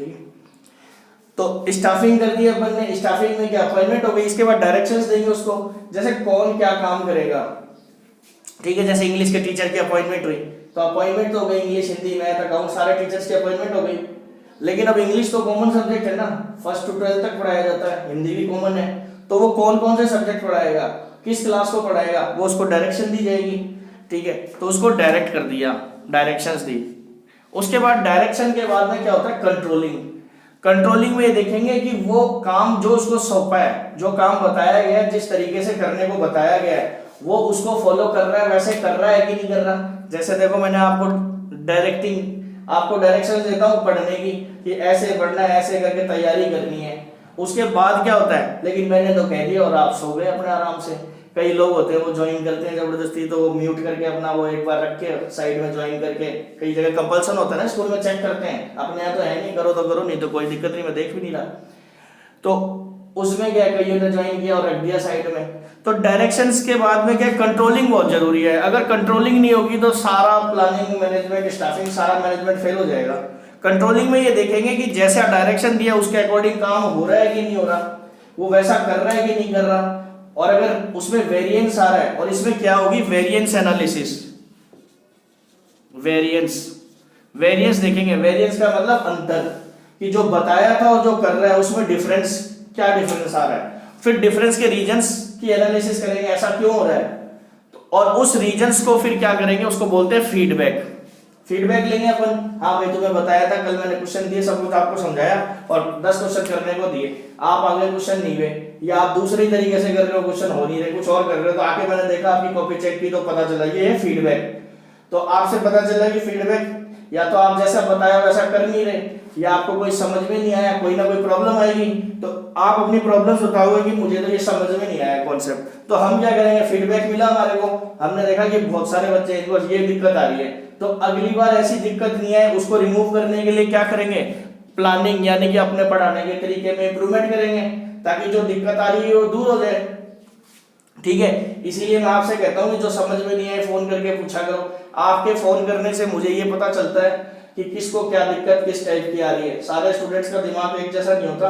ठीक है। तो स्टाफिंग कर दी अपन ने, स्टाफिंग में क्या अपॉइंटमेंट हो गई, इसके बाद डायरेक्शंस देंगे उसको, जैसे कौन क्या काम करेगा। ठीक है, जैसे इंग्लिश के टीचर की अपॉइंटमेंट हुई तो अपॉइंटमेंट तो हो गई, इंग्लिश हिंदी मैथ अकाउंट सारे टीचर्स की अपॉइंटमेंट हो गई। लेकिन अब इंग्लिश तो कॉमन सब्जेक्ट है ना, 1st to 12th तक पढ़ाया जाता है, हिंदी भी कॉमन है, तो वो कौन कौन से सब्जेक्ट पढ़ाएगा, किस क्लास को पढ़ाएगा, वो उसको डायरेक्शन दी जाएगी। ठीक है, तो उसको डायरेक्ट कर दिया, डायरेक्शंस दी। उसके बाद डायरेक्शन के बाद में क्या होता है, कंट्रोलिंग। कंट्रोलिंग में ये देखेंगे कि वो काम जो उसको सौंपा है, जो काम बताया गया है, जिस तरीके से करने को बताया गया है, वो उसको फॉलो कर रहा है, वैसे कर रहा है कि नहीं कर रहा। जैसे देखो मैंने आपको डायरेक्शन देता हूँ पढ़ने की कि ऐसे पढ़ना है, ऐसे करके तैयारी करनी है। उसके बाद क्या होता है, लेकिन मैंने तो कह दिया और आप सो गए अपने आराम से। कई लोग होते हैं वो ज्वाइन करते हैं जबरदस्ती, तो वो म्यूट करके अपना वो एक बार रख के साइड में ज्वाइन करके, कई जगह कंपल्सन होता है ना स्कूल में, चेक करते हैं, अपने यहाँ तो है नहीं, करो तो करो, नहीं तो कोई दिक्कत नहीं, मैं देख भी नहीं रहा। तो उसमें क्या कईयों ने ज्वाइन किया और रख दिया साइड में। तो डायरेक्शंस के बाद में क्या, कंट्रोलिंग बहुत जरूरी है। अगर कंट्रोलिंग नहीं होगी तो सारा प्लानिंग मैनेजमेंट स्टाफिंग सारा मैनेजमेंट फेल हो जाएगा। कंट्रोलिंग में ये देखेंगे कि जैसा डायरेक्शन दिया उसके अकॉर्डिंग काम हो रहा है कि नहीं हो रहा, वो वैसा कर रहा है कि नहीं कर रहा, और अगर उसमें वेरिएंस आ रहा है, और इसमें क्या होगी, वेरिएंस एनालिसिस। वेरिएंस देखेंगे, वेरिएंस का मतलब अंतर, कि जो बताया था और जो कर रहा है उसमें डिफरेंस, क्या डिफरेंस आ रहा है। फिर डिफरेंस के रीजंस की एनालिसिस करेंगे, ऐसा क्यों हो रहा है, तो और उस रीजंस को फिर क्या करेंगे, उसको बोलते हैं फीडबैक। फीडबैक लेंगे अपन, हाँ भाई तुम्हें बताया था, कल मैंने क्वेश्चन दिए, सब कुछ आपको समझाया और 10 क्वेश्चन करने को दिए, आप आगे क्वेश्चन नहीं गए, या आप दूसरे तरीके से कर रहे हो, क्वेश्चन हो नहीं रहे, कुछ और कर रहे हो, तो आके मैंने देखा आपकी कॉपी चेक की तो पता चला ये है फीडबैक। तो आपसे पता चला कि फीडबैक या तो आप जैसा बताया वैसा कर नहीं रहे, या आपको कोई समझ में नहीं आया, कोई ना कोई प्रॉब्लम आएगी, तो आप अपनी प्रॉब्लम्स बताओगे कि मुझे तो ये समझ में नहीं आया कॉन्सेप्ट। तो हम क्या करेंगे, फीडबैक मिला हमारे को, हमने देखा कि बहुत सारे बच्चे इनको ये दिक्कत आ रही है, तो अगली बार ऐसी दिक्कत नहीं आए उसको रिमूव करने के लिए क्या करेंगे, प्लानिंग यानी कि अपने पढ़ाने के तरीके में इंप्रूवमेंट करेंगे, ताकि जो दिक्कत आ रही है वो दूर हो जाए। ठीक है, इसीलिए मैं आपसे कहता हूँ कि जो समझ में नहीं आए फोन करके पूछा करो। आपके फोन करने से मुझे ये पता चलता है कि किसको क्या दिक्कत किस टाइप की आ रही है। सारे स्टूडेंट्स का दिमाग एक जैसा नहीं होता,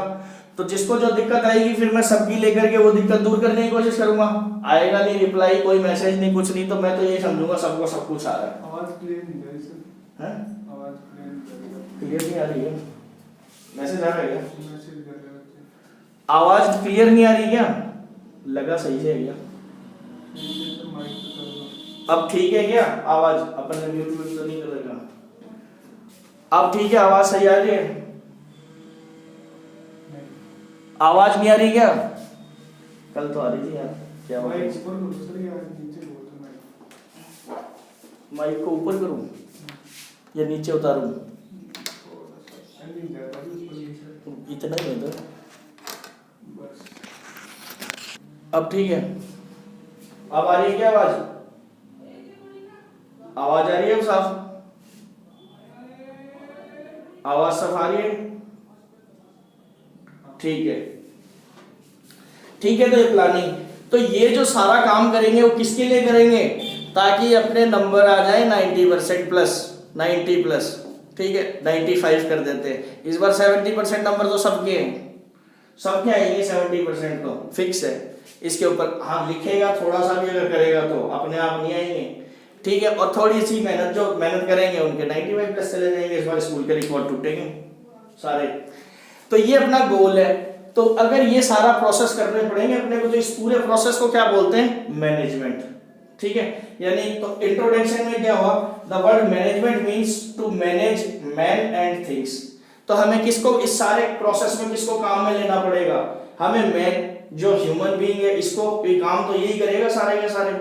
तो जिसको जो दिक्कत आएगी फिर मैं सबकी लेकर के वो दिक्कत दूर करने की कोशिश करूंगा। आएगा नहीं रिप्लाई, कोई मैसेज नहीं, कुछ नहीं, तो मैं तो यही समझूंगा सबको सब कुछ आ रहा है। आवाज क्लियर नहीं आ रही सर। हैं? आवाज क्लियर नहीं आ रही है, मैसेज आ रहा है क्या? मैसेज कर रहे बच्चे। आवाज क्लियर नहीं आ रही क्या? लगा सही से है क्या? माइक पे कर दो। अब ठीक है क्या आवाज? अपन ने म्यूट तो नहीं करेगा। अब ठीक है, आवाज सही आ रही है? आवाज नहीं आ रही क्या? कल तो आ रही थी यार, क्या माइक ऊपर करो सर, या नीचे करो तो माइक। माइक को ऊपर करूं या नीचे उतारूं? नहीं ज्यादा भी ऊपर नीचे। इतना ही है तो बस अब ठीक है। अब आ रही है क्या आवाज? आवाज आ रही है साफ? आवाज साफ आ रही है? ठीक है, ठीक है। तो ये प्लानिंग, तो ये जो सारा काम करेंगे वो किसके लिए करेंगे, ताकि अपने नंबर आ जाए 90% प्लस, 90 प्लस। ठीक है, 95 कर देते हैं इस बार। 70% नंबर तो सबके हैं, सबके आएंगे 70% तो फिक्स है इसके ऊपर। हाँ लिखेगा थोड़ा सा भी अगर करेगा तो अपने आप नहीं आएंगे। ठीक है, और थोड़ी सी मेहनत जो मेहनत करेंगे उनके 95 प्लस चले जाएंगे। इस बार स्कूल के रिकॉर्ड टूटेंगे सारे। तो ये अपना गोल है। तो अगर ये सारा प्रोसेस करने पड़ेंगे अपने को, तो इस पूरे प्रोसेस को क्या बोलते हैं, मैनेजमेंट। ठीक है, यानी तो इंट्रोडक्शन में क्या हुआ, the word management means to manage man and things. तो हमें किसको इस सारे प्रोसेस में किसको काम में लेना पड़ेगा, हमें मैन जो ह्यूमन बीइंग है इसको, ये काम तो यही करेगा सारे के सारे,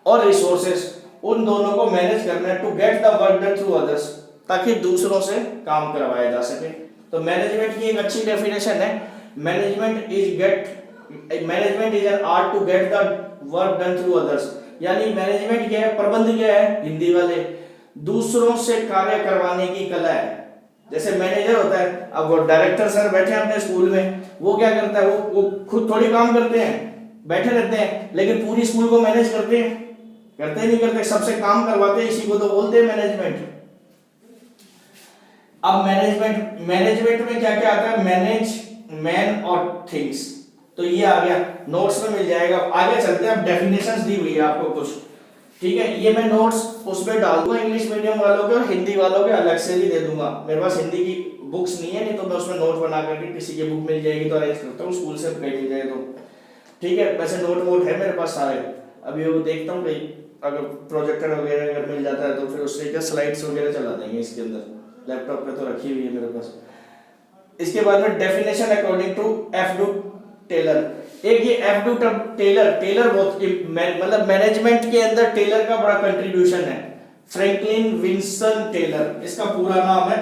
और रिसोर्सेस, उन दोनों को मैनेज करना है, to get the work done through others, ताकि दूसरों से काम करवाया जा सके। तो मैनेजमेंट की एक अच्छी डेफिनेशन है, management is an art to get the work done through others. यानी मैनेजमेंट क्या है, प्रबंध क्या है, हिंदी वाले, दूसरों से कार्य करवाने की कला है। जैसे मैनेजर होता है, अब वो डायरेक्टर सर बैठे हैं अपने स्कूल में, वो क्या करता है, वो खुद थोड़ी काम करते हैं, बैठे रहते हैं, लेकिन पूरी स्कूल को मैनेज करते हैं, करते नहीं करते, सबसे काम करवाते हैं, इसी को तो बोलते हैं मैनेजमेंट। अब मैनेजमेंट में क्या क्या आता है, मैनेज, मैन और थिंग्स, तो ये आ गया, नोट्स में मिल जाएगा। आगे चलते हैं, अब डेफिनेशंस दी हुई है आपको कुछ, ठीक है, ये मैं नोट्स उसमें डाल दूंगा इंग्लिश मीडियम वालों के और हिंदी वालों के अलग से भी दे दूंगा। मेरे पास हिंदी की बुक्स नहीं है, नहीं तो मैं उसमें नोट बना करके किसी की बुक मिल जाएगी तो अरेंज करता हूँ, स्कूल से कहीं मिल जाए तो, ठीक है। वैसे नोट है मेरे पास सारे, अभी वो देखता हूँ कहीं अगर प्रोजेक्टर वगैरह अगर मिल जाता है तो फिर उससे क्या स्लाइड्स वगैरह चला देंगे इसके अंदर, लैपटॉप पे तो रखी हुई है मेरे पास। इसके बाद में डेफिनेशन अकॉर्डिंग टू एफ डू टेलर, एक ये एफ डू टेलर बहुत मतलब मैनेजमेंट के अंदर टेलर का बड़ा कंट्रीब्यूशन है। फ्रैंकलिन विल्सन टेलर, इसका पूरा नाम है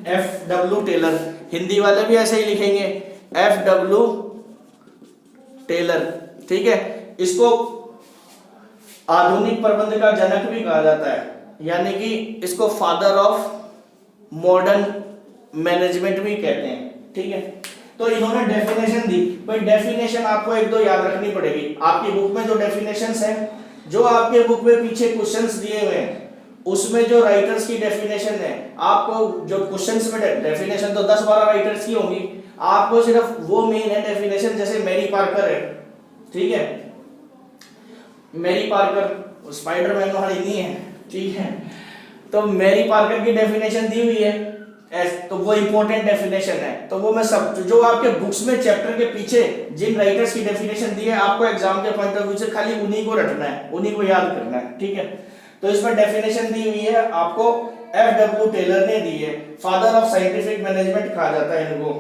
एफ डब्ल्यू टेलर, हिंदी वाले भी ऐसे ही लिखेंगे एफ डब्ल्यू टेलर, ठीक है। इसको आधुनिक प्रबंध का जनक भी कहा जाता है, यानी कि इसको फादर ऑफ मॉडर्न मैनेजमेंट भी कहते हैं, ठीक है। तो इन्होंने डेफिनेशन दी, भाई डेफिनेशन आपको एक दो याद रखनी पड़ेगी। आपकी बुक में जो डेफिनेशंस है, जो आपके बुक में पीछे क्वेश्चंस दिए हुए हैं, उसमें जो राइटर्स की डेफिनेशन है, आपको जो क्वेश्चंस में डेफिनेशन तो 10-12 राइटर्स की होंगी, आपको सिर्फ वो मेन है डेफिनेशन, जैसे मैरी पार्कर है, ठीक है, मैरी पार्कर स्पाइडरमैन वाली नहीं है, ठीक है, तो मैरी पार्कर की डेफिनेशन दी हुई है, तो वो इंपॉर्टेंट डेफिनेशन है। तो वो मैं सब जो आपके बुक्स में चैप्टर के पीछे जिन राइटर्स की डेफिनेशन दी है, आपको एग्जाम के पॉइंट ऑफ व्यू से खाली उन्हीं को रटना है, उन्हीं को याद करना है, ठीक है। तो इसमें डेफिनेशन दी हुई है आपको, एफ डब्ल्यू टेलर ने दी है, फादर ऑफ साइंटिफिक मैनेजमेंट कहा जाता है इनको।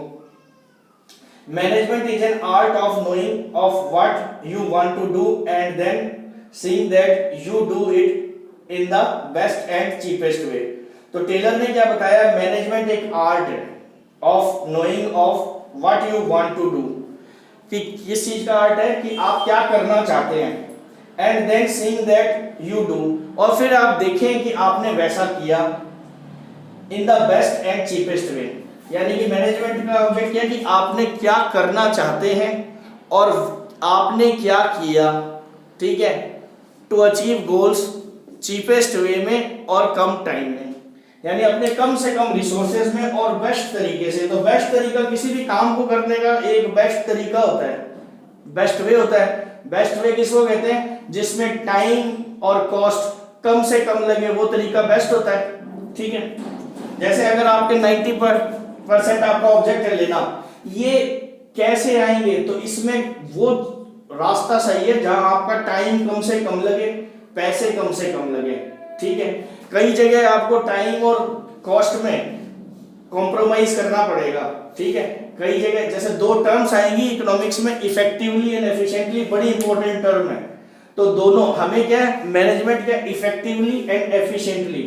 Management is an art of knowing of what you want to do and then seeing that you do it in the best and cheapest way. तो Taylor ने क्या बताया, मैनेजमेंट एक art है of knowing of what you want to do, कि किस चीज का आर्ट है कि आप क्या करना चाहते हैं, and then seeing that you do, और फिर आप देखें कि आपने वैसा किया, in the best and cheapest way, यानी कि मैनेजमेंट का ऑब्जेक्ट क्या है कि आपने क्या करना चाहते हैं और आपने क्या किया, ठीक है, to achieve goals cheapest way में और कम टाइम में, यानी अपने कम से कम रिसोर्सेज में और बेस्ट तरीके से। तो बेस्ट तरीका किसी भी काम को करने का एक बेस्ट तरीका होता है, बेस्ट वे होता है। बेस्ट वे किसको कहते हैं, जिसमें टाइम और कॉस्ट कम से कम लगे, वो तरीका बेस्ट होता है, ठीक है। जैसे अगर आपके 90% आपका ऑब्जेक्ट है लेना, ये कैसे आएंगे, तो इसमें वो रास्ता सही है जहां आपका टाइम कम से कम लगे, पैसे कम से कम लगे, ठीक है। कई जगह आपको टाइम और कॉस्ट में कॉम्प्रोमाइज करना पड़ेगा, ठीक है। कई जगह जैसे दो टर्म्स आएंगी इकोनॉमिक्स में, इफेक्टिवली एंड एफिशिएंटली, बड़ी इंपॉर्टेंट टर्म है। तो दोनों हमें क्या है, मैनेजमेंट क्या, इफेक्टिवली एंड एफिशिएंटली,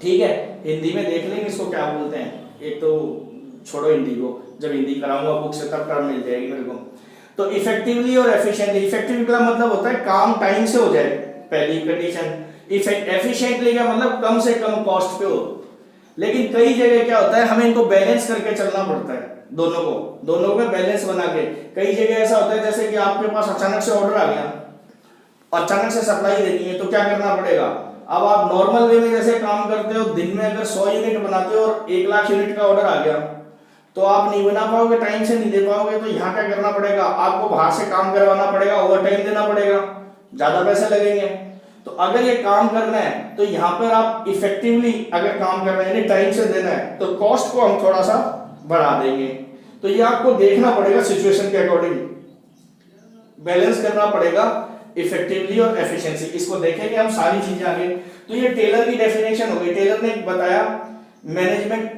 ठीक है। हिंदी में देख लेंगे इसको क्या बोलते हैं, एक तो छोड़ो हिंदी को, जब हिंदी कराऊंगा बुक से तब टर्म मिल जाएगी मेरे को। तो इफेक्टिवली और एफिशिएंटली, इफेक्टिवली का मतलब होता है काम टाइम से हो जाए, पहली कंडीशन। एफिशिएंटली का मतलब कम से कम कॉस्ट पे हो। लेकिन कई जगह क्या होता है, हमें इनको बैलेंस करके चलना पड़ता है, दोनों में बैलेंस बना के। कई जगह ऐसा होता है जैसे कि आपके पास अचानक से ऑर्डर आ गया, अचानक से सप्लाई देनी है, तो क्या करना पड़ेगा। अब आप नॉर्मल वे में जैसे काम करते हो, दिन में अगर 100 यूनिट बनाते हो और 1 लाख यूनिट का ऑर्डर आ गया, तो आप नहीं बना पाओगे, टाइम से नहीं दे पाओगे। तो यहाँ क्या करना पड़ेगा, आपको बाहर से काम करवाना पड़ेगा, ओवर टाइम देना पड़ेगा, ज्यादा पैसे लगेंगे। तो अगर ये काम करना है तो यहाँ पर आप इफेक्टिवली अगर काम कर रहे हैं, यानी टाइम से देना है, तो कॉस्ट को हम थोड़ा सा बढ़ा देंगे। तो ये आपको देखना पड़ेगा, सिचुएशन के अकॉर्डिंग बैलेंस करना पड़ेगा, इफेक्टिवली और एफिशिएंसी। इसको देखेंगे हम सारी चीजें आगे। तो ये टेलर की डेफिनेशन हो गई। टेलर ने बताया मैनेजमेंट।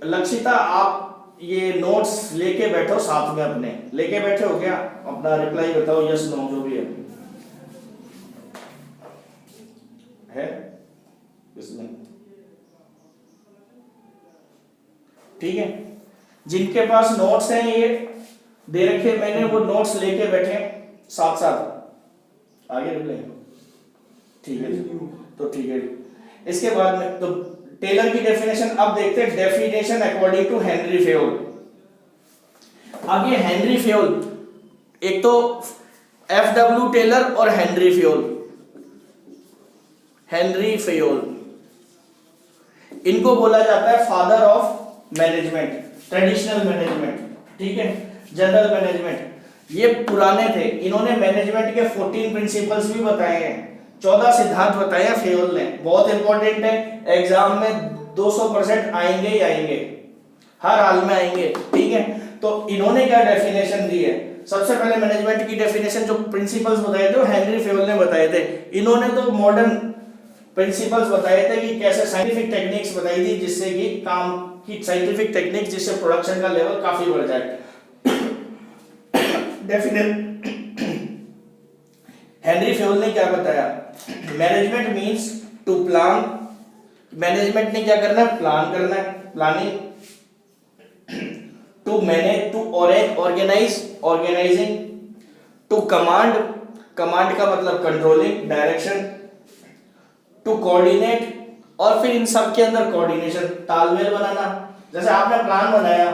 लक्षिता, आप ये नोट्स लेके बैठो, साथ में अपने लेके बैठे हो क्या, अपना रिप्लाई बताओ, यस नो जो भी है इसमें, ठीक है। जिनके पास नोट्स हैं ये दे रखे मैंने, वो नोट्स लेके बैठे साथ साथ आगे रिप्लाई, ठीक है। तो ठीक है, इसके बाद में तो टेलर की डेफिनेशन अब देखते हैं, definition according to Henry Fayol. अब ये हेनरी फेयोल, एक तो एफ डब्ल्यू टेलर और हेनरी फेयोल। हेनरी फेयोल इनको बोला जाता है father of management, traditional management, ठीक है, जनरल मैनेजमेंट। ये पुराने थे, इन्होंने मैनेजमेंट के 14 प्रिंसिपल्स भी बताए हैं, 14 सिद्धांत बताए हैं फेयोल ने, बहुत इंपॉर्टेंट है, एग्जाम में 200% आएंगे ही आएंगे, हर हाल में आएंगे, ठीक है। तो इन्होंने क्या डेफिनेशन दी है, सबसे पहले मैनेजमेंट की डेफिनेशन जो प्रिंसिपल्स बताए थे वो हेनरी फेयोल ने बताए थे। इन्होंने तो मॉडर्न प्रिंसिपल्स बताए थे कि कैसे साइंटिफिक टेक्निक्स बताई थी जिससे कि काम की साइंटिफिक टेक्निक्स जिससे प्रोडक्शन का लेवल काफी बढ़ जाए। डेफिनेट हेनरी फेयोल ने क्या बताया, management means to plan, management ने क्या करना है, प्लान करना है, planning, to manage, to organise, organising, to command, command का मतलब कंट्रोलिंग, डायरेक्शन, टू कोऑर्डिनेट, और फिर इन सब के अंदर कोऑर्डिनेशन, तालमेल बनाना। जैसे आपने प्लान बनाया,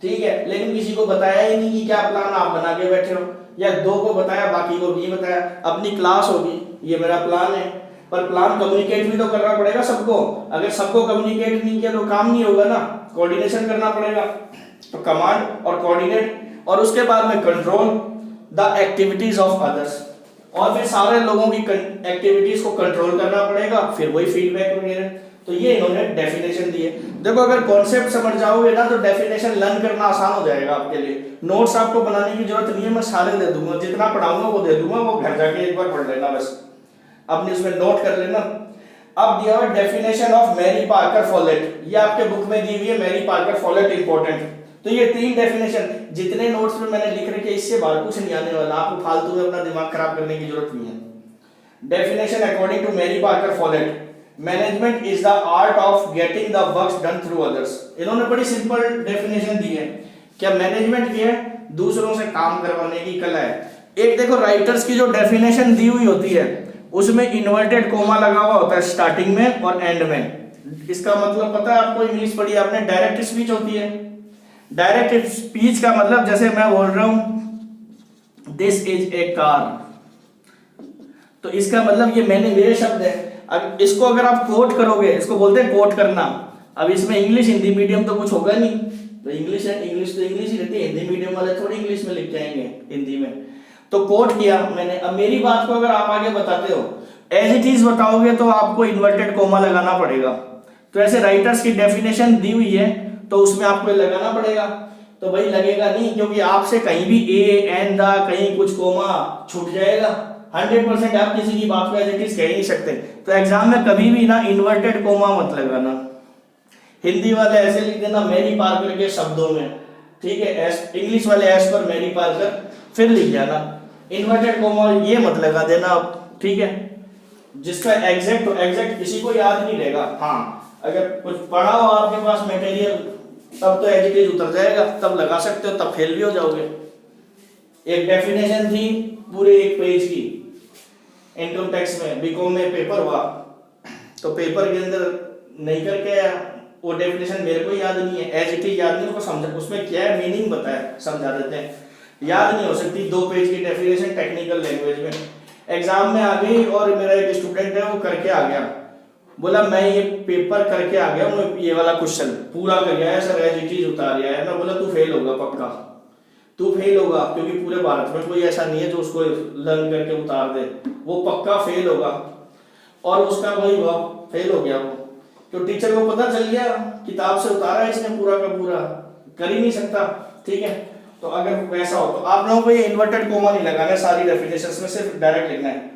ठीक है, लेकिन किसी को बताया ही नहीं कि क्या प्लान आप बना के बैठे हो, या दो को बताया बाकी को नहीं बताया। अपनी क्लास होगी, ये मेरा प्लान है, पर प्लान कम्युनिकेट भी तो करना पड़ेगा सबको, अगर सबको कम्युनिकेट नहीं किया तो काम नहीं होगा ना, कोऑर्डिनेशन करना पड़ेगा। तो कमांड और कोऑर्डिनेट, और उसके बाद में control the activities of others, और फिर सारे लोगों की एक्टिविटीज को कंट्रोल करना पड़ेगा, फिर वही फीडबैक वगैरह। तो ये इन्होंने डेफिनेशन दी है। देखो अगर कॉन्सेप्ट समझ जाओगे ना तो डेफिनेशन लर्न करना आसान हो जाएगा आपके लिए। नोट्स आपको बनाने की जरूरत नहीं है, मैं सारे दे दूंगा, जितना पढ़ाऊंगा वो दे दूंगा, वो घर जाके एक बार पढ़ लेना, बस अपनी उसमें नोट कर लेना। अब दिया हुआ definition of Mary Parker Follett, ये आपके बुक में दी हुई है, मैरी पार्कर फॉलेट इंपॉर्टेंट। तो ये 3 डेफिनेशन जितने नोट्स में मैंने लिख रखे, इससे बाहर कुछ नहीं आने वाला, आपको फालतू में अपना दिमाग खराब करने की जरूरत नहीं है। Definition according to Mary Parker Follett, management is the art of getting the works done through others. इन्होंने बड़ी सिंपल डेफिनेशन दी है, क्या मैनेजमेंट क्या है, दूसरों से काम करवाने की कला है। एक देखो राइटर्स की जो डेफिनेशन दी हुई होती है उसमें इन्वर्टेड कोमा लगा हुआ होता है स्टार्टिंग में और एंड में। इसका मतलब पता है आपको, इंग्लिश पढ़ी आपने, डायरेक्ट स्पीच होती है। डायरेक्ट स्पीच का मतलब जैसे मैं बोल रहा हूं दिस इज ए कार, तो इसका मतलब ये मैंने मेरे शब्द है। अब इसको अगर आप कोट करोगे, इसको बोलते हैं कोट करना। अब इसमें इंग्लिश हिंदी मीडियम तो कुछ होगा नहीं, तो इंग्लिश है, इंग्लिश तो इंग्लिश ही रहती है, हिंदी मीडियम वाले थोड़ी इंग्लिश में लिख के आएंगे हिंदी में। तो कोट किया मैंने। अब मेरी बात को अगर आप आगे बताते हो, एज इट इज बताओगे तो आपको इन्वर्टेड कोमा लगाना पड़ेगा। तो ऐसे राइटर्स की डेफिनेशन दी हुई है तो उसमें आपको लगाना पड़ेगा, तो भाई लगेगा नहीं, क्योंकि आपसे कहीं भी ए एन दा कहीं कुछ कोमा छूट जाएगा। 100% आप किसी की बात को एज इट इज कह ही नहीं सकते। तो एग्जाम में कभी भी ना इन्वर्टेड कोमा मत लगाना। हिंदी वाले ऐसे लिख देना मैरी पार्कर के शब्दों में, ठीक है, एस, इंग्लिश वाले एस पर मैरी पार्कर फिर लिख जाना, इन्वर्टेड कोमा ये मत लगा देना आप, ठीक है। जिसका एग्जैक्ट तो एग्जैक्ट किसी को याद नहीं रहेगा। हाँ, अगर कुछ पढ़ा हो आपके पास मटेरियल तब तो एज इट इज उतर जाएगा, तब लगा सकते हो, तब फेल भी हो जाओगे। एक डेफिनेशन थी पूरे 1 पेज की इनकम टैक्स में, बीकॉम में पेपर हुआ, तो पेपर के अंदर नहीं करके आया, वो डेफिनेशन मेरे को याद नहीं है, एज इट इज याद नहीं, उसको समझा, उसमें क्या है मीनिंग बताया, समझा देते हैं, याद नहीं हो सकती 2 पेज की डेफिनेशन टेक्निकल लैंग्वेज में। एग्जाम में आ गई और मेरा एक स्टूडेंट है वो करके आ गया, बोला मैं ये पेपर करके आ गया, मैं ये वाला क्वेश्चन पूरा कर गया है सर, एज इट इज उतार गया है। मैं बोला तू फेल होगा, पक्का तू फेल होगा, क्योंकि पूरे भारत में कोई ऐसा नहीं है जो उसको लर्न करके उतार दे, वो पक्का फेल होगा। और उसका वही हुआ, फेल हो गया वो, तो टीचर को पता चल गया किताब से उतारा इसने पूरा का पूरा, कर ही नहीं सकता, ठीक है। तो अगर वैसा हो तो आप लोगों को ये इन्वर्टेड कोमा नहीं लगाना है, सारी डेफिनेशंस में सिर्फ डायरेक्ट लिखना है।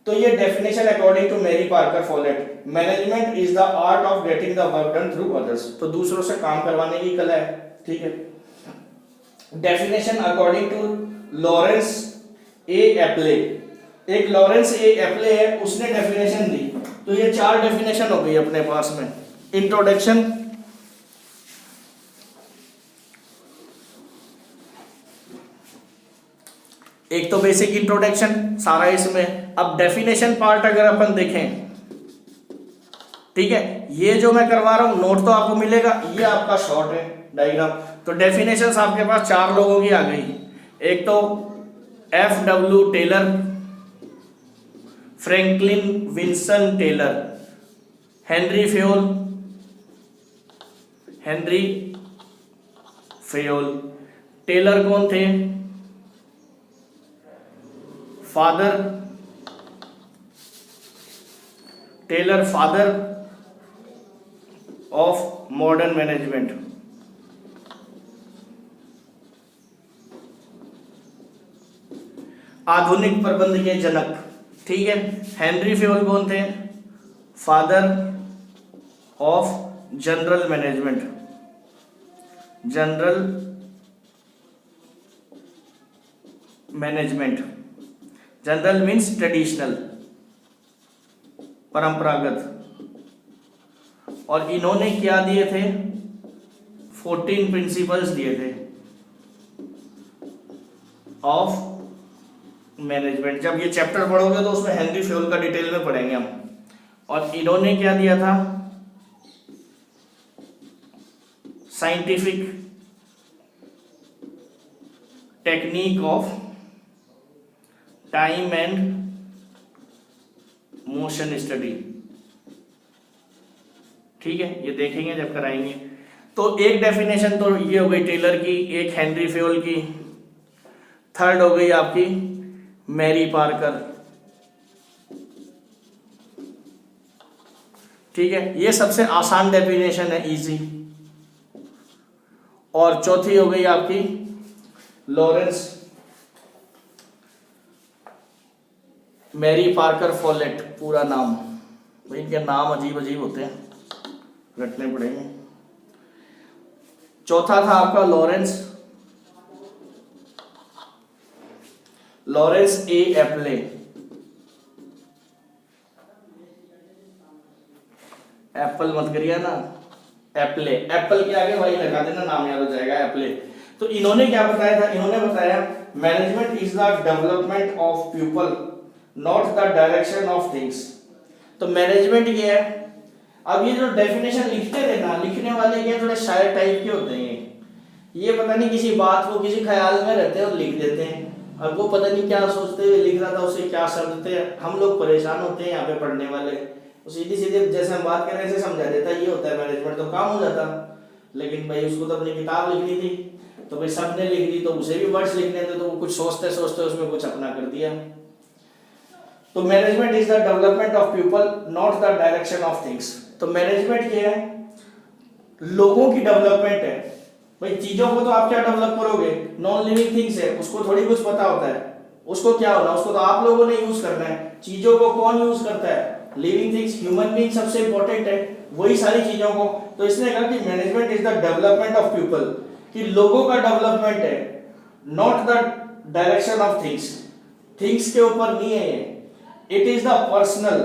तो ये definition according to Mary Parker Follett, management is the art of getting the work done through others, तो दूसरों से काम करवाने की कला है, ठीक है। Definition according to Lawrence A Appley, एक लॉरेंस ए एप्ले है, उसने डेफिनेशन दी। तो ये 4 डेफिनेशन हो गई अपने पास में। इंट्रोडक्शन, एक तो बेसिक इंट्रोडक्शन सारा इसमें। अब डेफिनेशन पार्ट अगर अपन देखें, ठीक है, ये जो मैं करवा रहा हूं नोट तो आपको मिलेगा, ये आपका शॉर्ट है डायग्राम। तो डेफिनेशंस आपके पास 4 लोगों की आ गई। एक तो F.W. Taylor, Franklin Wilson Taylor, Henry Fayol, Henry Fayol. Taylor कौन थे? Father, Taylor father of modern management. आधुनिक प्रबंध के जनक, ठीक है। हेनरी फेयोल कौन थे? Father of general management. General management, general means traditional, परंपरागत। और इन्होंने क्या दिए थे? 14 प्रिंसिपल्स दिए थे ऑफ मैनेजमेंट। जब ये चैप्टर पढ़ोगे तो उसमें हेनरी फेयोल का डिटेल में पढ़ेंगे हम। और इन्होंने क्या दिया था? Scientific technique of time and motion study, ठीक है, ये देखेंगे जब कराएंगे। तो एक डेफिनेशन तो ये हो गई टेलर की, एक हेनरी फेयोल की, थर्ड हो गई आपकी मैरी पार्कर, ठीक है, ये सबसे आसान डेफिनेशन है, इजी। और चौथी हो गई आपकी लॉरेंस मैरी पार्कर फॉलेट, पूरा नाम, भाई इनके नाम अजीब अजीब होते हैं, रटने पड़ेंगे। चौथा था आपका लॉरेंस ए एप्ले। एप्पल मत करिए ना, एप्ले, एप्पल के आगे वही लगा देना, नाम याद हो जाएगा, एप्ले। तो इन्होंने क्या बताया था? इन्होंने बताया management is the development of people not the direction of things. तो मैनेजमेंट ये है। अब ये जो डेफिनेशन लिखते थे ना, लिखने वाले ये थोड़े शायर टाइप के होते हैं, ये पता नहीं किसी बात को किसी ख्याल में रहते हैं और लिख देते हैं। अब वो पता नहीं क्या सोचते हुए लिख रहा था, उसे क्या शब्द थे, हम लोग परेशान होते हैं यहाँ पे पढ़ने वाले। सीधी सीधे जैसे हम बात कर रहे हैं ऐसे समझा देता, ये होता है मैनेजमेंट, तो काम हो जाता। लेकिन भाई उसको तो अपनी किताब लिखनी थी, तो भाई सबने लिख दी, तो उसे भी वर्ड्स लिखने थे, तो वो कुछ सोचते सोचते उसमें कुछ अपना कर दिया। तो management is the development of people not the direction of things. तो मैनेजमेंट क्या है? लोगों की डेवलपमेंट है। भाई चीजों को तो आप क्या डेवलप करोगे? नॉन लिविंग थिंग्स है, उसको थोड़ी कुछ पता होता है उसको क्या होना, उसको तो आप लोगों ने यूज करना है। चीजों को कौन यूज करता है? लिविंग थिंग्स, ह्यूमन बीइंग सबसे इंपॉर्टेंट है, वही सारी चीजों को। तो इसने कहा कि management is the development of people, कि लोगों का डेवलपमेंट है, not the direction of things, things के ऊपर नहीं है ये। It is the personal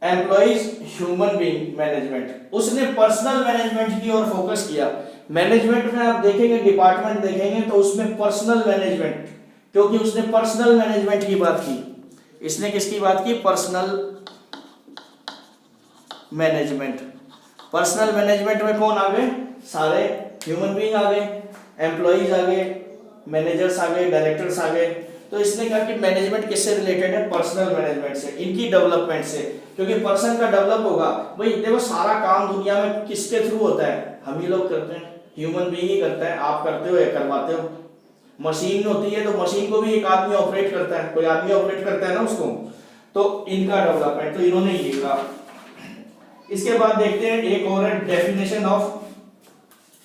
employees human being management. उसने पर्सनल मैनेजमेंट की ओर फोकस किया। मैनेजमेंट में आप देखेंगे, डिपार्टमेंट देखेंगे तो उसमें पर्सनल मैनेजमेंट, क्योंकि उसने पर्सनल मैनेजमेंट की बात की। इसने किसकी बात की? Personal management. पर्सनल मैनेजमेंट में कौन आ गए? सारे ह्यूमन बीइंग आ गए, एम्प्लॉइज आ गए, मैनेजर्स आ गए, डायरेक्टर्स आ गए। तो इसने कहा कि मैनेजमेंट किससे रिलेटेड है? पर्सनल मैनेजमेंट से, इनकी डेवलपमेंट से। क्योंकि पर्सन का डेवलप होगा, भाई देखो सारा काम दुनिया में किसके थ्रू होता है? हम ही लोग करते हैं, ह्यूमन बीइंग ही करता है। आप करते हो या करवाते हो? मशीन होती है तो मशीन को भी एक आदमी ऑपरेट करता है, कोई आदमी ऑपरेट करता है ना उसको। तो इनका डेवलपमेंट, तो इन्होंने ये कहा। इसके बाद देखते हैं एक और है definition of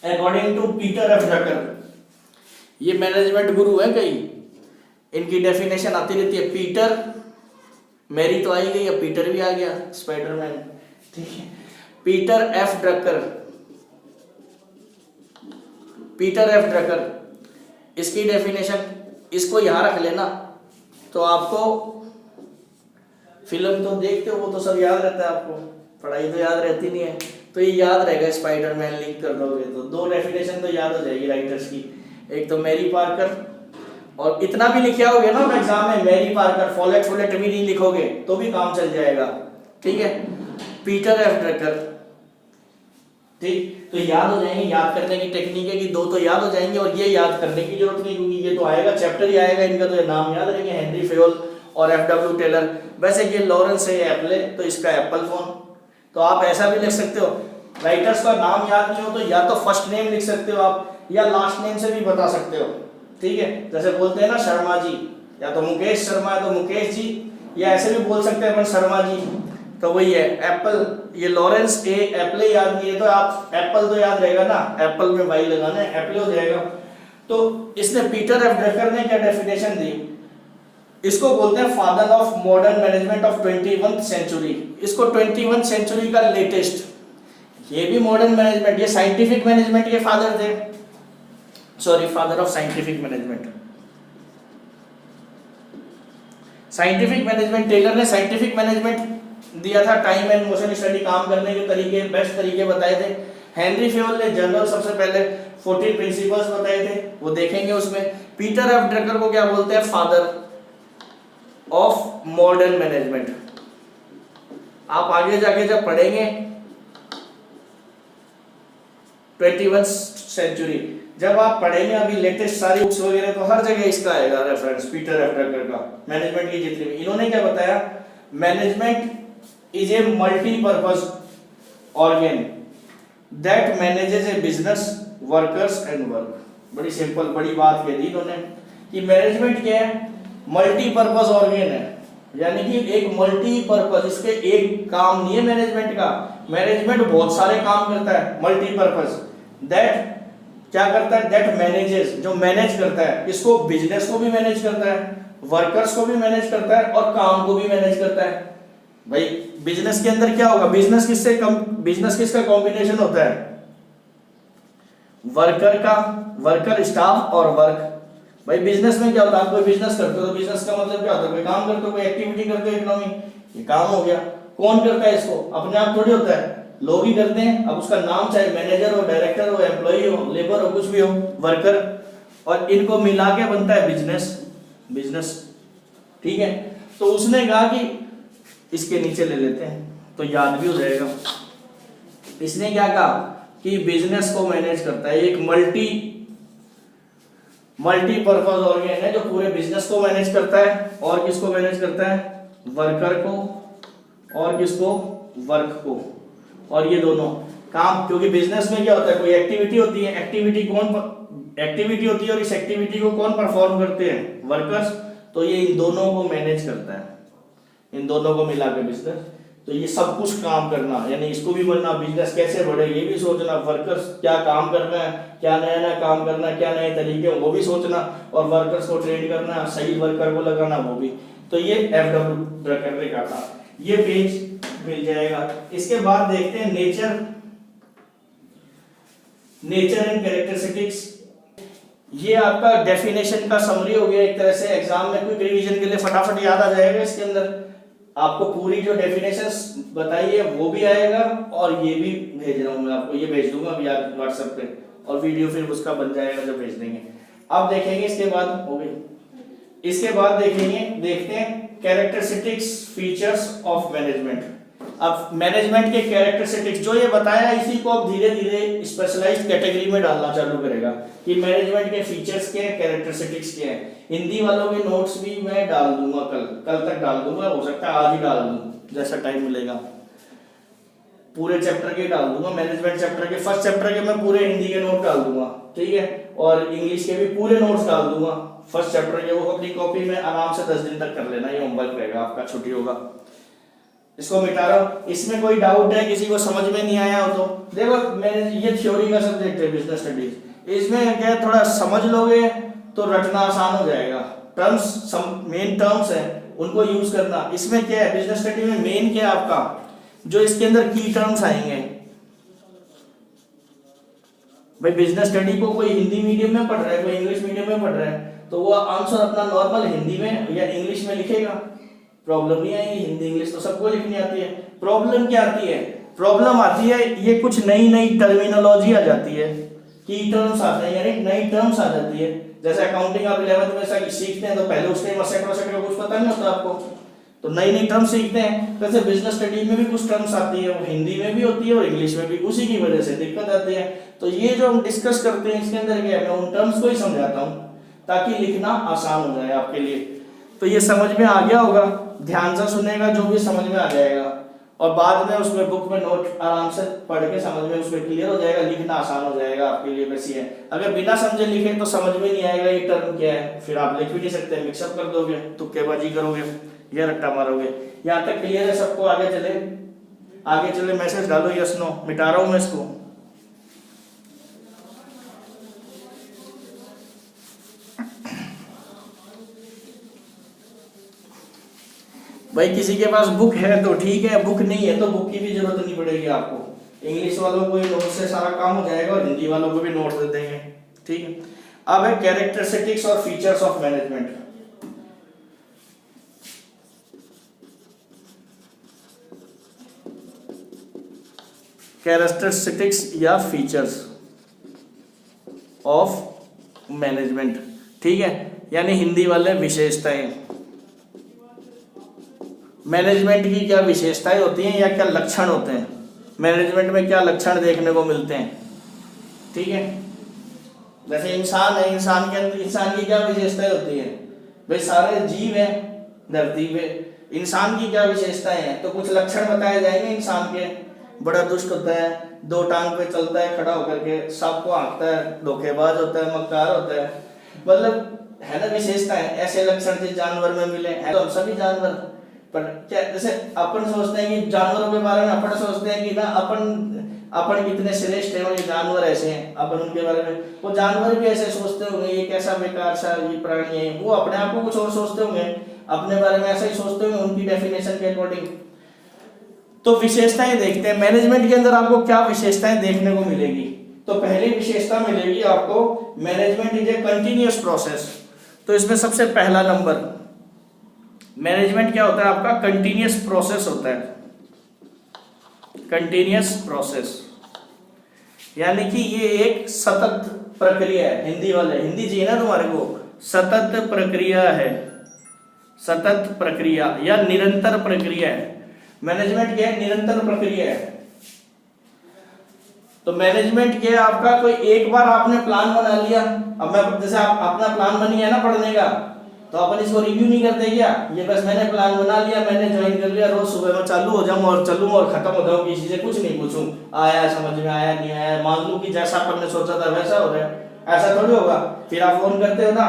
according to Peter F Drucker. ये मैनेजमेंट गुरु है कई, इनकी डेफिनेशन आती रहती है। पीटर, मैरी तो आई गई, अब पीटर भी आ गया, स्पाइडरमैन, ठीक है। Peter F Drucker, Peter F Drucker, इसकी डेफिनेशन, इसको यहां रख लेना तो आपको, फिल्म तो देखते हो वो तो सब याद रहता है आपको, पढ़ाई तो याद रहती नहीं है, तो ये याद रहेगा। स्पाइडरमैन लिंक कर दोगे तो दो डेफिनेशन तो याद हो जाएगी राइटर्स की, एक तो मैरी पार्कर, और इतना भी लिखे होगे ना एग्जाम में, मैरी पार्कर, फॉलेट फॉलेट भी नहीं लिखोगे तो भी काम चल जाएगा, ठीक है। पीटर एफ ड्रकर, ठीक, तो याद हो जाएंगे। याद करने की टेक्निक है कि दो तो याद हो जाएंगे, और ये याद करने की जरूरत नहीं, क्योंकि ये तो आएगा, चैप्टर ही आएगा इनका, तो ये नाम याद रहेंगे, हेनरी फेयोल और एफ.डब्ल्यू. टेलर। वैसे ये लॉरेंस है एप्पले, तो इसका एप्पल फोन। तो आप ऐसा भी लिख सकते हो, राइटर्स का नाम याद नहीं हो तो या तो फर्स्ट नेम लिख सकते हो आप, या लास्ट नेम से भी बता सकते हो, ठीक है। जैसे बोलते हैं ना शर्मा जी, या तो मुकेश शर्मा है तो मुकेश जी, या ऐसे भी बोल सकते हैं अपन शर्मा जी। तो वही है एप्पल, ये लॉरेंस ए एप्पल याद नहीं है तो आप एप्पल तो याद रहेगा ना, एप्पल में वाई लगाना है, एप्पल हो जाएगा। तो इसने पीटर एफ ड्रकर ने क्या डेफिनेशन दी, इसको बोलते हैं father of modern management of 21वीं सेंचुरी। इसको 21वीं सेंचुरी का लेटेस्ट, ये भी मॉडर्न मैनेजमेंट, ये साइंटिफिक मैनेजमेंट के फादर थे, sorry father of scientific management. Scientific management, Taylor ने साइंटिफिक मैनेजमेंट दिया था, टाइम एंड मोशन स्टडी, काम करने के तरीके, बेस्ट तरीके बताए थे। हेनरी फेवल ने जनरल सबसे पहले 14 प्रिंसिपल्स बताए थे, वो देखेंगे उसमें। पीटर एफ ड्रकर को क्या बोलते हैं, फादर ऑफ मॉडर्न मैनेजमेंट। आप आगे जाके जब पढ़ेंगे 21वीं सेंचुरी, जब आप पढ़ेंगे अभी लेटेस्ट सारी बुक्स वगैरह, तो हर जगह इसका आएगा रेफरेंस, पीटर एफ ड्रकर का, मैनेजमेंट की जितनी भी। इन्होंने क्या बताया, management is a multipurpose organ that manages A business, workers and work. बड़ी सिंपल, बड़ी बात कह दी इन्होंने कि मैनेजमेंट क्या है, मल्टीपर्पज ऑर्गन है, यानी कि एक मल्टीपर्पज, इसके एक काम नहीं है मैनेजमेंट का, मैनेजमेंट बहुत सारे काम करता है, मल्टीपर्पज। दैट क्या करता है, दैट मैनेजेस, जो मैनेज करता है, इसको बिजनेस को भी मैनेज करता है, वर्कर्स को भी मैनेज करता है और काम को भी मैनेज करता है। भाई बिजनेस के अंदर क्या होगा, बिजनेस किसका कॉम्बिनेशन होता है, वर्कर स्टाफ और वर्क। भाई बिजनेस में क्या होता है, आप कोई बिजनेस करते हो तो बिजनेस का मतलब क्या होता है, कोई काम करते हो, कोई एक्टिविटी करते हो, इकोनॉमी, ये काम हो गया। कौन करता है इसको, अपने आप थोड़ी होता है, लोग ही करते हैं। अब उसका नाम चाहे मैनेजर हो, डायरेक्टर हो, एम्प्लॉई हो, लेबर हो, कुछ भी हो, वर्कर, और इनको मिला के बनता है बिजनेस, ठीक है। तो उसने कहा कि इसके नीचे ले लेते हैं तो याद भी हो जाएगा। इसने क्या कहा कि बिजनेस को मैनेज करता है, एक मल्टीपर्पज ऑर्गन है जो पूरे बिजनेस को मैनेज करता है, और किसको मैनेज करता है, वर्कर को, और किसको, वर्क को। और ये दोनों काम, क्योंकि बिजनेस में क्या होता है, कोई एक्टिविटी होती है, एक्टिविटी होती है और इस एक्टिविटी को कौन परफॉर्म करते हैं, वर्कर्स। तो ये इन दोनों को मैनेज करता है, इन दोनों को मिला के बिजनेस। तो ये सब कुछ काम करना, यानी इसको भी बनना, बिजनेस कैसे बढ़े ये भी सोचना, वर्कर्स क्या काम करना है, क्या नया काम करना है, क्या नए तरीके वो भी सोचना, और वर्कर्स को ट्रेन करना, सही वर्कर को लगाना वो भी। तो ये एफडब्ल्यू ड्रकर ने कहा था, ये पेज मिल जाएगा। इसके बाद देखते हैं नेचर एंड कैरेक्टरिस्टिक्स। ये आपका डेफिनेशन का समरी हो गया एक तरह से, एग्जाम में क्विक रिवीजन के लिए फटाफट याद आ जाएगा। इसके अंदर आपको पूरी जो डेफिनेशंस बताई है वो भी आएगा, और ये भी भेज रहा हूं मैं आपको, ये भेज दूंगा अभी आप व्हाट्सएप पे, और वीडियो फिर उसका बन जाएगा जब भेज देंगे। अब देखेंगे इसके बाद, हो गई, इसके बाद देखते हैं कैरेक्टरिस्टिक्स फीचर्स ऑफ मैनेजमेंट। अब मैनेजमेंट के कैरेक्टरिस्टिक्स जो ये बताया, इसी को अब धीरे धीरे स्पेशलाइज्ड कैटेगरी में डालना चालू करेगा कि मैनेजमेंट के फीचर्स के, कैरेक्टरिस्टिक्स के हैं। हिंदी वालों के नोट्स भी मैं डाल दूंगा, कल तक डाल दूंगा, हो सकता है आज ही डाल दूं जैसा टाइम मिलेगा, पूरे चैप्टर के डाल दूंगा। मैनेजमेंट चैप्टर के, फर्स्ट चैप्टर के मैं पूरे हिंदी के नोट डाल दूंगा, ठीक है, और इंग्लिश के भी पूरे नोट्स डाल दूंगा फर्स्ट चैप्टर के। वो अपनी कॉपी में आराम से 10 दिन तक कर लेना, ये होमवर्क रहेगा आपका, छुट्टी होगा। इसको मिटा रहा हूं। इसमें कोई डाउट है, किसी को समझ में नहीं आया हो तो देखो, मैंने ये थ्योरी का सब्जेक्ट है बिजनेस स्टडीज, इसमें क्या थोड़ा समझ लोगे तो रटना आसान हो जाएगा। टर्म्स, मेन टर्म्स है उनको यूज करना। इसमें क्या है, बिजनेस स्टडी में मेन क्या है आपका, जो इसके अंदर की टर्म्स आएंगे। भाई बिजनेस स्टडी को कोई हिंदी मीडियम में पढ़ रहा है, कोई इंग्लिश मीडियम में पढ़ रहा है, तो वो आंसर अपना नॉर्मल हिंदी में या इंग्लिश में लिखेगा, प्रॉब्लम नहीं आएगी। हिंदी इंग्लिश तो सबको लिखनी आती है। प्रॉब्लम क्या आती है, प्रॉब्लम आती है ये कुछ नई टर्मिनोलॉजी आ जाती है, की टर्म्स आते हैं, यानी नई टर्म्स आ जाती है। जैसे अकाउंटिंग आप 11th में सीखते हैं तो पहले उस टाइम असेट का कुछ पता नहीं होता आपको, तो नई टर्म्स सीखते हैं। वैसे बिजनेस स्टडी में भी कुछ टर्म्स आती है, वो हिंदी में भी होती है और इंग्लिश में भी, उसी की वजह से दिक्कत आती है। तो ये जो हम डिस्कस करते हैं इसके अंदर क्या है, मैं उन टर्म्स को ही समझाता हूँ ताकि लिखना आसान हो जाए आपके लिए। तो ये समझ में आ गया होगा, ध्यान से सुनेगा जो भी समझ में आ जाएगा। और बाद में उसमें बुक में नोट आराम से पढ़ के समझ में उसमें क्लियर हो जाएगा, लिखना आसान हो जाएगा आपके लिए। बस ये है, अगर बिना समझे लिखे तो समझ में नहीं आएगा ये टर्म क्या है, फिर आप लिख भी नहीं सकते, मिक्सअप कर दोगे, तुक्केबाजी करोगे या रट्टा मारोगे। यहाँ तक क्लियर है सबको? आगे चले मैसेज डालो यस नो, मिटा रहा हूँ मैं इसको। भाई किसी के पास बुक है तो ठीक है, बुक नहीं है तो बुक की भी जरूरत नहीं पड़ेगी आपको। इंग्लिश वालों को ही नोट से सारा काम हो जाएगा और हिंदी वालों को भी नोट दे देंगे, ठीक है। अब है कैरेक्टरिस्टिक्स और फीचर्स ऑफ मैनेजमेंट। कैरेक्टरिस्टिक्स या फीचर्स ऑफ मैनेजमेंट, ठीक है, यानी हिंदी वाले विशेषताएं। मैनेजमेंट की क्या विशेषताएं होती हैं या क्या लक्षण होते हैं, मैनेजमेंट में क्या लक्षण देखने को मिलते हैं, ठीक है। जैसे इंसान है, इंसान के अंदर इंसान की क्या विशेषताएं होती हैं? भाई सारे जीव हैं धरती पे, इंसान की क्या विशेषताएं हैं? तो कुछ लक्षण बताए जाएंगे इंसान के। बड़ा दुष्ट होता है, दो टांग पे चलता है खड़ा होकर के, सबको आंकता है, धोखेबाज होता है, मक्कार होता है, मतलब है ना विशेषताएं। ऐसे लक्षण जिस जानवर में मिले हैं तो हम सभी जानवर, पर क्या जैसे अपन सोचते हैं कि जानवरों के बारे में अपन सोचते हैं कि ना अपन कितने श्रेष्ठ हैं और ये जानवर ऐसे हैं, अपन उनके बारे में, वो जानवर भी ऐसे सोचते होंगे ये कैसा बेकार सा ये प्राणी है, वो अपने आप को कुछ और सोचते होंगे, अपने बारे में ऐसा ही सोचते होंगे उनकी डेफिनेशन के अकॉर्डिंग। तो विशेषताएं देखते हैं मैनेजमेंट के अंदर, आपको क्या विशेषताएं देखने को मिलेगी? तो पहली विशेषता मिलेगी आपको, management is a continuous process. तो इसमें सबसे पहला नंबर, मैनेजमेंट क्या होता है आपका? कंटिन्यूअस प्रोसेस होता है, कंटिन्यूअस प्रोसेस, यानी कि ये एक सतत प्रक्रिया है। हिंदी वाले हिंदी चाहिए ना तुम्हारे को, सतत प्रक्रिया है, सतत प्रक्रिया या निरंतर प्रक्रिया है। मैनेजमेंट क्या है? निरंतर प्रक्रिया है। तो मैनेजमेंट क्या है आपका? कोई एक बार आपने प्लान बना लिया, अब मैं जैसे आप अपना प्लान बनी है ना पढ़ने का, तो अपन इसको रिव्यू नहीं करते क्या? ये बस मैंने प्लान बना लिया, मैंने ज्वाइन कर लिया, रोज सुबह में चालू हो जाऊं और चलूं और खत्म हो जाऊं, किसी से कुछ नहीं पूछूं, आया समझ में आया नहीं आया, मान लूं कि जैसा अपन ने सोचा था वैसा हो रहा है, ऐसा थोड़ी होगा। फिर आप फोन करते हो ना,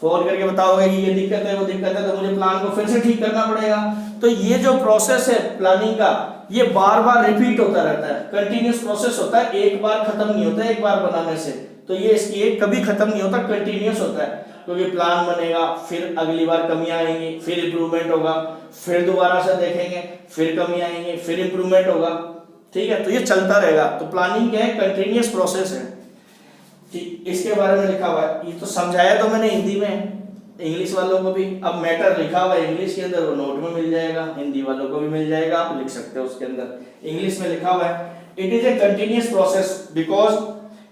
फोन करके बताओगे कि ये दिक्कत है वो दिक्कत है, तो मुझे प्लान को फिर से ठीक करना पड़ेगा। तो ये जो प्रोसेस है प्लानिंग का, ये बार बार रिपीट होता रहता है, कंटिन्यूअस प्रोसेस होता है, एक बार खत्म नहीं होता एक बार बनाने से। तो ये इसकी एक कभी खत्म नहीं होता, कंटिन्यूअस होता है, क्योंकि प्लान बनेगा, फिर अगली बार कमियां आएंगी, फिर इंप्रूवमेंट होगा, फिर दोबारा से देखेंगे, फिर कमियां आएंगी, फिर इंप्रूवमेंट होगा, ठीक है। तो ये चलता रहेगा। तो प्लानिंग क्या है? कंटिन्यूअस प्रोसेस है। इसके बारे में लिखा हुआ है, ये तो समझाया तो मैंने हिंदी में, इंग्लिश वालों को भी। अब मैटर लिखा हुआ है इंग्लिश के अंदर, वो नोट में मिल जाएगा, हिंदी वालों को भी मिल जाएगा, आप लिख सकते हो उसके अंदर। इंग्लिश में लिखा हुआ है, it is a continuous process because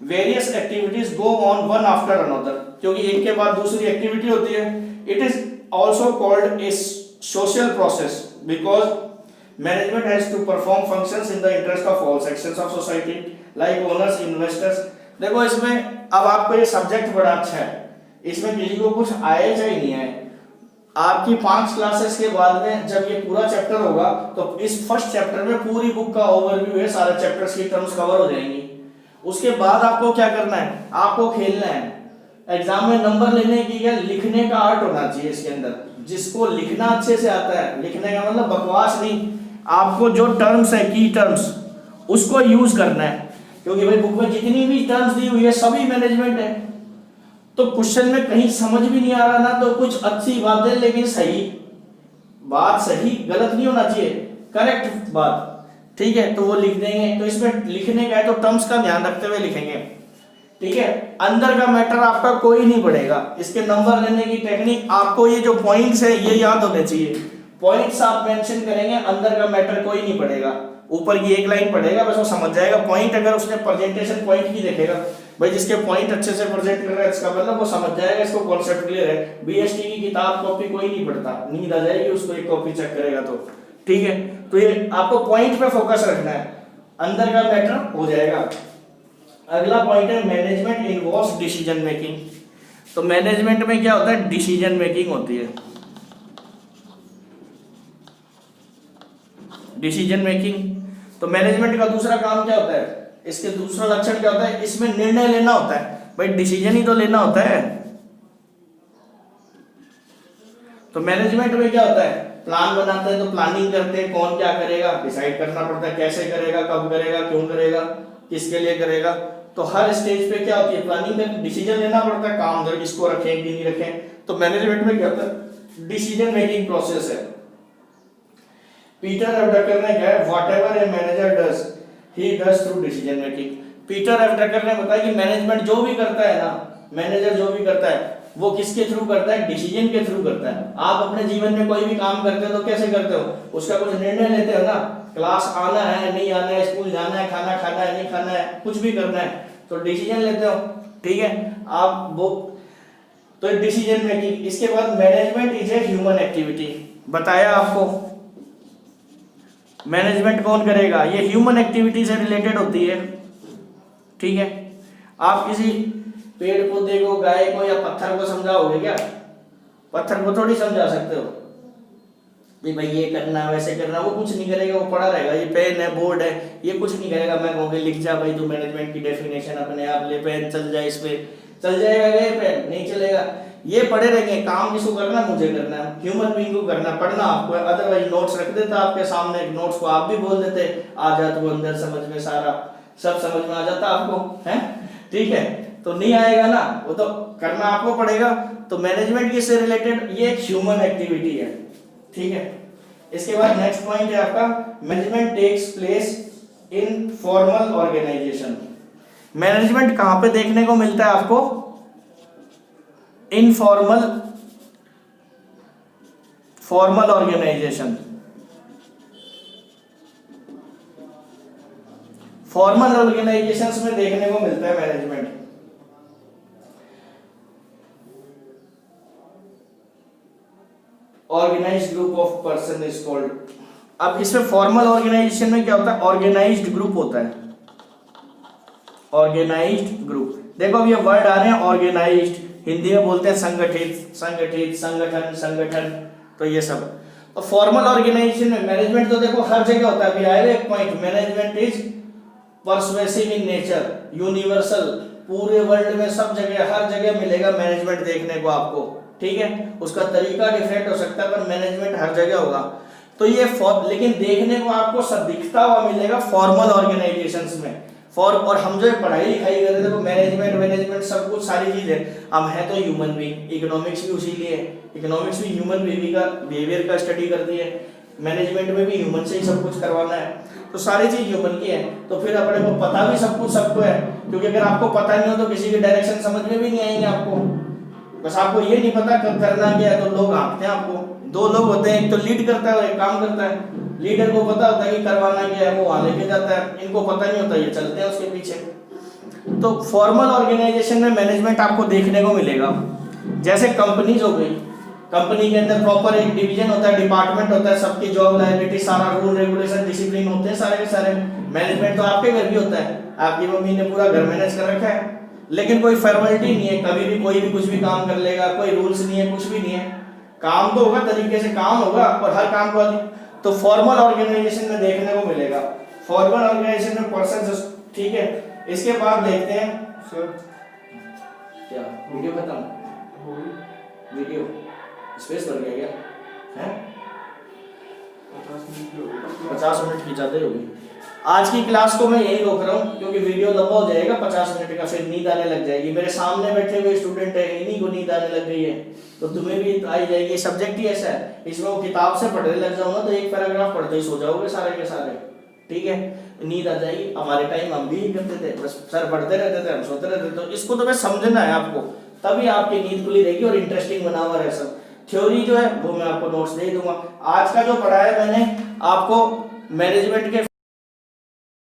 various activities go on one after another, क्योंकि एक के बाद दूसरी एक्टिविटी होती है। It is also called a social process because management has to perform functions in the interest of all sections of society like owners, investors. देखो इसमें अब आपको ये सब्जेक्ट बड़ा अच्छा है, इसमें किसी को कुछ आए चाहे नहीं आए, आपकी 5 क्लासेस के बाद में जब ये पूरा चैप्टर होगा तो इस फर्स्ट चैप्टर में पूरी बुक का ओवरव्यू है, सारे चैप्टर्स की टर्म्स कवर हो जाएंगी। उसके बाद आपको क्या करना है? आपको खेलना है। एग्जाम में नंबर लेने की क्या, लिखने का आर्ट होना चाहिए इसके अंदर। जिसको लिखना अच्छे से आता है, लिखने का मतलब बकवास नहीं, आपको जो टर्म्स है की टर्म्स उसको यूज करना है, क्योंकि भाई बुक में जितनी भी टर्म्स दी हुई है सभी मैनेजमेंट है। तो क्वेश्चन में कहीं समझ भी नहीं आ रहा ना, तो कुछ अच्छी बात है लेकिन सही बात, सही गलत नहीं होना चाहिए, करेक्ट बात, ठीक है, तो वो लिख देंगे। तो इसमें लिखने का है तो टर्म्स का ध्यान रखते हुए लिखेंगे, ठीक है। अंदर का मैटर आपका कोई नहीं पड़ेगा, इसके नंबर लेने की टेक्निक, आपको ये जो पॉइंट्स है ये याद होने चाहिए। पॉइंट्स आप मेंशन करेंगे, अंदर का मैटर कोई नहीं पड़ेगा, ऊपर की एक लाइन पढ़ेगा बस वो समझ जाएगा। पॉइंट अगर उसने प्रेजेंटेशन पॉइंट की देखेगा, भाई जिसके पॉइंट अच्छे से प्रेजेंट कर रहा है इसका मतलब वो समझ जाएगा, इसको कॉन्सेप्ट क्लियर है। बीएसटी की किताब कॉपी कोई नहीं पढ़ता, नींद आ जाएगी उसको एक कॉपी चेक करेगा तो, ठीक है। तो ये आपको पॉइंट पे फोकस रखना है, अंदर का मैटर हो जाएगा। अगला पॉइंट है मैनेजमेंट इन्वॉल्व्स डिसीजन मेकिंग। तो मैनेजमेंट में क्या होता है? डिसीजन मेकिंग होती है। Decision making. तो मैनेजमेंट का दूसरा काम क्या होता है, इसके दूसरा लक्षण क्या होता है, इसमें निर्णय लेना होता है। भाई डिसीजन ही तो लेना होता है। तो मैनेजमेंट में क्या होता है, प्लान बनाते हैं तो प्लानिंग करते हैं, कौन क्या करेगा डिसाइड करना पड़ता है, कैसे करेगा, कब करेगा, क्यों करेगा, किसके लिए करेगा। तो हर स्टेज पे क्या होती है, प्लानिंग का डिसीजन लेना पड़ता है, काम जो इसको रखें कि नहीं रखें। तो मैनेजमेंट में क्या होता है, डिसीजन मेकिंग प्रोसेस है। पीटर एफ ड्रकर ने कहा whatever a manager does he does through decision making. Peter F Drucker ने बताया कि मैनेजमेंट जो भी करता है ना, मैनेजर जो भी करता है वो किसके थ्रू करता है, डिसीजन के थ्रू करता है। आप अपने जीवन में कोई भी काम करते हो तो कैसे करते हो, उसका कुछ निर्णय लेते हो ना, क्लास आना है नहीं आना है, स्कूल जाना है, खाना खाना है नहीं खाना है, कुछ भी करना है तो डिसीजन लेते हो, ठीक है आप वो। तो डिसीजन मेकिंग। इसके बाद management is a human activity, बताया आपको मैनेजमेंट कौन करेगा, ये ह्यूमन एक्टिविटी से रिलेटेड होती है, ठीक है। आप किसी पेड़ पौधे को, गाय को या पत्थर को समझाओगे क्या, पत्थर को थोड़ी समझा सकते हो कि भाई ये करना वैसे करना, वो कुछ नहीं करेगा, वो पड़ा रहेगा। ये पेन है, बोर्ड है, ये कुछ नहीं करेगा। मैं कहूँगी लिख जा भाई तू मैनेजमेंट की डेफिनेशन अपने आप, ले पेन चल जाए, इस पे चल जाएगा, ये पेन नहीं चलेगा। ये पढ़े रहेंगे, काम किसको करना, मुझे करना है, ह्यूमन बीइंग को करना, पढ़ना आपको है। अदरवाइज नोट्स रख देता आपके सामने, नोट्स को आप भी बोल देते आ जा तू अंदर, समझ में सारा सब समझ में आ जाता आपको, है ठीक है। तो नहीं आएगा ना, वो तो करना आपको पड़ेगा। तो मैनेजमेंट किससे रिलेटेड, ये एक ह्यूमन एक्टिविटी है, ठीक है। इसके बाद नेक्स्ट पॉइंट है आपका management takes place in formal organisation. Management कहां पे देखने को मिलता है आपको, informal formal organisation. Formal organisations में देखने को मिलता है management. Organised group of person is called. अब इसमें फॉर्मल ऑर्गेनाइजेशन में क्या होता है, ऑर्गेनाइज्ड ग्रुप होता है, ऑर्गेनाइज्ड ग्रुप। देखो अब ये वर्ड आ रहे हैं ऑर्गेनाइज्ड, हिंदी में बोलते हैं संगठित, संगठित, संगठन, संगठन, तो ये सब। तो फॉर्मल ऑर्गेनाइजेशन में मैनेजमेंट तो देखो हर जगह होता है। अभी आएगा एक point, management is persuasive in nature, universal, पूरे वर्ल्ड में सब जगह हर जगह मिलेगा मैनेजमेंट देखने को आपको, ठीक है। उसका तरीका डिफरेंट हो सकता है पर मैनेजमेंट हर जगह होगा। तो ये लेकिन देखने को आपको सब दिखता हुआ मिलेगा फॉर्मल ऑर्गेनाइजेशंस में। और हम जो पढ़ाई लिखाई कर रहे थे वो मैनेजमेंट सब कुछ सारी चीजें, हम है तो ह्यूमन बीइंग, इकोनॉमिक्स भी उसी लिए, इकोनॉमिक्स भी ह्यूमन बिहेवियर का स्टडी करती है, मैनेजमेंट में भी ह्यूमन से ही सब कुछ करवाना है। तो सारी चीज ह्यूमन की है। तो फिर अपने को पता भी सब कुछ सबको है, क्योंकि अगर आपको पता नहीं हो तो किसी की डायरेक्शन समझ में भी नहीं आएंगे आपको। बस आपको ये नहीं पता कब करना क्या है तो लोग हाँकते हैं आपको। दो लोग होते हैं, एक तो लीड करता है और एक काम करता है। लीडर को पता होता है कि करवाना क्या है, वो वहां लेके जाता है, इनको पता नहीं होता, ये चलते हैं उसके पीछे। तो फॉर्मल ऑर्गेनाइजेशन में मैनेजमेंट आपको देखने को मिलेगा। जैसे कंपनीज हो गई, कंपनी के अंदर प्रॉपर एक डिवीजन होता है, डिपार्टमेंट होता है, सबकी जॉब लायबिलिटी सारा रूल रेगुलेशन डिसिप्लिन होते हैं सारे के सारे। मैनेजमेंट तो आपके घर भी होता है, आपकी मम्मी ने पूरा घर मैनेज कर रखा है, लेकिन कोई फॉर्मेलिटी नहीं है, कभी भी कोई भी कुछ भी काम कर लेगा, कोई रूल्स नहीं है, कुछ भी नहीं है। काम तो होगा, तरीके से काम होगा, और हर काम को तो फॉर्मल ऑर्गेनाइजेशन में देखने को मिलेगा। फॉर्मल ऑर्गेनाइजेशन में पर्सन, ठीक है। इसके बाद देखते हैं सर, क्या वीडियो खत्म, वीडियो स्पेस भर गया क्या है, 50 मिनट की ज्यादा होगी। आज की क्लास को मैं यही रोक रहा हूँ क्योंकि वीडियो लंबा हो जाएगा 50 मिनट का, फिर नींद आने लग जाएगी। मेरे सामने बैठे हुए स्टूडेंट है, इन्हीं को नींद आने लग गई है, तो तुम्हें भी आई जाएगी। सब्जेक्ट ही ऐसा है, इसमें वो किताब से पढ़ने लग जाऊंगा तो एक पैराग्राफ पढ़ते ही सो जाओगे सारे के सारे, ठीक है, नींद आ जाएगी। हमारे टाइम हम भी करते थे, बस सर पढ़ते रहते थे, हम सोते रहते थे। तो इसको तो बस समझना है आपको, तभी आपकी नींद खुली रहेगी और इंटरेस्टिंग बना हुआ रहे सब। थ्योरी जो है वो मैं आपको नोट्स दे दूंगा। आज का जो पढ़ाया मैंने आपको मैनेजमेंट के